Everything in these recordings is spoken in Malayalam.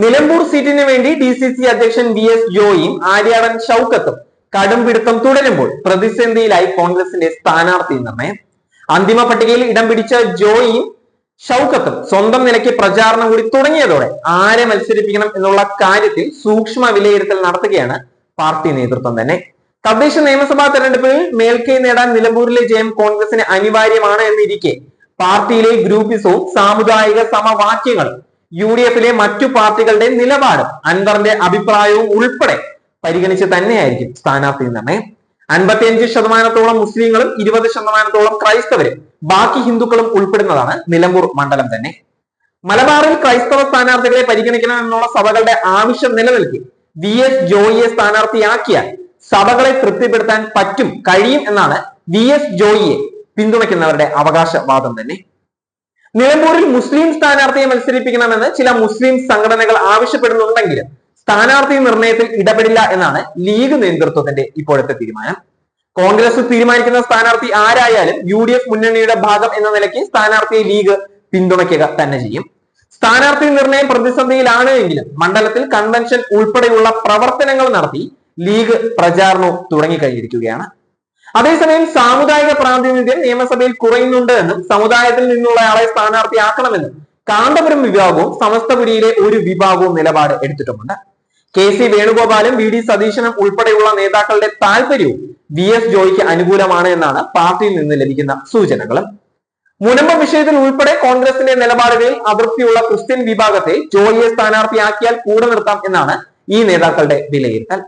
നിലമ്പൂർ സീറ്റിന് വേണ്ടി DCC അധ്യക്ഷൻ VS ജോയിയും ആര്യാടൻ ഷൗക്കത്തും കടുംപിടുത്തം തുടരുമ്പോൾ പ്രതിസന്ധിയിലായി കോൺഗ്രസിന്റെ സ്ഥാനാർത്ഥി നിർണയം. അന്തിമ പട്ടികയിൽ ഇടം പിടിച്ച ജോയിയും ഷൗക്കത്തും സ്വന്തം നിലയ്ക്ക് പ്രചാരണം കൂടി തുടങ്ങിയതോടെ ആരെ മത്സരിപ്പിക്കണം എന്നുള്ള കാര്യത്തിൽ സൂക്ഷ്മ വിലയിരുത്തൽ നടത്തുകയാണ് പാർട്ടി നേതൃത്വം തന്നെ. തദ്ദേശ നിയമസഭാ തെരഞ്ഞെടുപ്പിൽ മേൽക്കൈ നേടാൻ നിലമ്പൂരിലെ ജയം കോൺഗ്രസിന് അനിവാര്യമാണ് എന്നിരിക്കെ പാർട്ടിയിലെ ഗ്രൂപ്പിസവും സാമുദായിക സമവാക്യങ്ങളും UDF-ലെ മറ്റു പാർട്ടികളുടെ നിലപാടും അൻവറിന്റെ അഭിപ്രായവും ഉൾപ്പെടെ പരിഗണിച്ച് തന്നെയായിരിക്കും സ്ഥാനാർത്ഥി നിർണയം. 55% മുസ്ലിങ്ങളും 20% ക്രൈസ്തവരും ബാക്കി ഹിന്ദുക്കളും ഉൾപ്പെടുന്നതാണ് നിലമ്പൂർ മണ്ഡലം തന്നെ. മലബാറിൽ ക്രൈസ്തവ സ്ഥാനാർത്ഥികളെ പരിഗണിക്കണം എന്നുള്ള സഭകളുടെ ആവശ്യം നിലനിൽക്കെ VS ജോയിയെ സ്ഥാനാർത്ഥിയാക്കിയാൽ സഭകളെ തൃപ്തിപ്പെടുത്താൻ കഴിയും എന്നാണ് VS ജോയിയെ പിന്തുണയ്ക്കുന്നവരുടെ അവകാശവാദം തന്നെ. നിലമ്പൂരിൽ മുസ്ലിം സ്ഥാനാർത്ഥിയെ മത്സരിപ്പിക്കണമെന്ന് ചില മുസ്ലിം സംഘടനകൾ ആവശ്യപ്പെടുന്നുണ്ടെങ്കിലും സ്ഥാനാർത്ഥി നിർണയത്തിൽ ഇടപെടില്ല എന്നാണ് ലീഗ് നേതൃത്വത്തിന്റെ ഇപ്പോഴത്തെ തീരുമാനം. കോൺഗ്രസ് തീരുമാനിക്കുന്ന സ്ഥാനാർത്ഥി ആരായാലും UDF മുന്നണിയുടെ ഭാഗം എന്ന നിലയ്ക്ക് സ്ഥാനാർത്ഥിയെ ലീഗ് പിന്തുണയ്ക്കുക തന്നെ ചെയ്യും. സ്ഥാനാർത്ഥി നിർണയം പ്രതിസന്ധിയിലാണ് എങ്കിലും മണ്ഡലത്തിൽ കൺവെൻഷൻ ഉൾപ്പെടെയുള്ള പ്രവർത്തനങ്ങൾ നടത്തി ലീഗ് പ്രചാരണവും തുടങ്ങിക്കഴിഞ്ഞിരിക്കുകയാണ്. അതേസമയം സാമുദായിക പ്രാതിനിധ്യം നിയമസഭയിൽ കുറയുന്നുണ്ട് എന്നും സമുദായത്തിൽ നിന്നുള്ളയാളെ സ്ഥാനാർത്ഥിയാക്കണമെന്നും കാന്തപുരം വിഭാഗവും സമസ്തപുരിയിലെ ഒരു വിഭാഗവും നിലപാട് എടുത്തിട്ടുമുണ്ട്. KC വേണുഗോപാലും VD സതീശനും ഉൾപ്പെടെയുള്ള നേതാക്കളുടെ താല്പര്യവും VS ജോയിക്ക് അനുകൂലമാണ് എന്നാണ് പാർട്ടിയിൽ നിന്ന് ലഭിക്കുന്ന സൂചനകളും. മുനമ്പം വിഷയത്തിൽ ഉൾപ്പെടെ കോൺഗ്രസിന്റെ നിലപാടുകളിൽ അതൃപ്തിയുള്ള ക്രിസ്ത്യൻ വിഭാഗത്തെ ജോയിയെ സ്ഥാനാർത്ഥിയാക്കിയാൽ കൂടെ നിർത്താം എന്നാണ് ഈ നേതാക്കളുടെ വിലയിരുത്തൽ.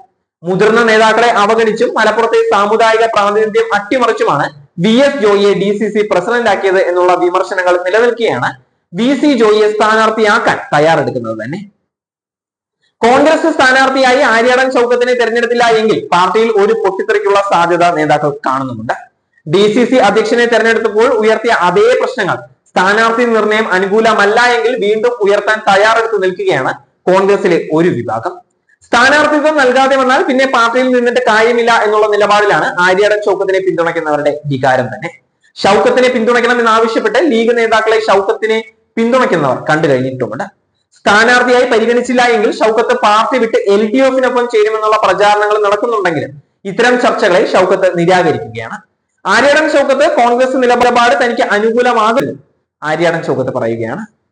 മുതിർന്ന നേതാക്കളെ അവഗണിച്ചും മലപ്പുറത്തെ സാമുദായിക പ്രാതിനിധ്യം അട്ടിമറിച്ചുമാണ് VS ജോയിയെ DCC പ്രസിഡന്റ് ആക്കിയത് എന്നുള്ള വിമർശനങ്ങൾ നിലനിൽക്കെയാണ് VC ജോയിയെ സ്ഥാനാർത്ഥിയാക്കാൻ തയ്യാറെടുക്കുന്നത് തന്നെ. കോൺഗ്രസ് സ്ഥാനാർത്ഥിയായി ആര്യാടൻ ഷൗക്കത്തിനെ തെരഞ്ഞെടുത്തില്ല എങ്കിൽ പാർട്ടിയിൽ ഒരു പൊട്ടിത്തെറിക്കുള്ള സാധ്യത നേതാക്കൾ കാണുന്നുമുണ്ട്. DCC അധ്യക്ഷനെ തെരഞ്ഞെടുത്തപ്പോൾ ഉയർത്തിയ അതേ പ്രശ്നങ്ങൾ സ്ഥാനാർത്ഥി നിർണയം അനുകൂലമല്ല എങ്കിൽ വീണ്ടും ഉയർത്താൻ തയ്യാറെടുത്ത് നിൽക്കുകയാണ് കോൺഗ്രസിലെ ഒരു വിഭാഗം. സ്ഥാനാർത്ഥിത്വം നൽകാതെ വന്നാൽ പിന്നെ പാർട്ടിയിൽ നിന്നിട്ട് കാര്യമില്ല എന്നുള്ള നിലപാടിലാണ് ആര്യാടൻ ഷൗക്കത്തിനെ പിന്തുണയ്ക്കുന്നവരുടെ വികാരം തന്നെ. ഷൗക്കത്തിനെ പിന്തുണയ്ക്കണം എന്നാവശ്യപ്പെട്ട് ലീഗ് നേതാക്കളെ ഷൗക്കത്തിനെ പിന്തുണയ്ക്കുന്നവർ കണ്ടു കഴിഞ്ഞിട്ടുമുണ്ട്. സ്ഥാനാർത്ഥിയായി പരിഗണിച്ചില്ല എങ്കിൽ ഷൗക്കത്ത് പാർട്ടി വിട്ട് LDF-നൊപ്പം ചേരുമെന്നുള്ള പ്രചാരണങ്ങൾ നടക്കുന്നുണ്ടെങ്കിലും ഇത്തരം ചർച്ചകളെ ഷൗക്കത്ത് നിരാകരിക്കുകയാണ്. ആര്യാടൻ ഷൗക്കത്ത് കോൺഗ്രസ് നിലപാട് തനിക്ക് അനുകൂലമാകുന്നു ആര്യാടൻ ഷൗക്കത്ത് പറയുകയാണ്.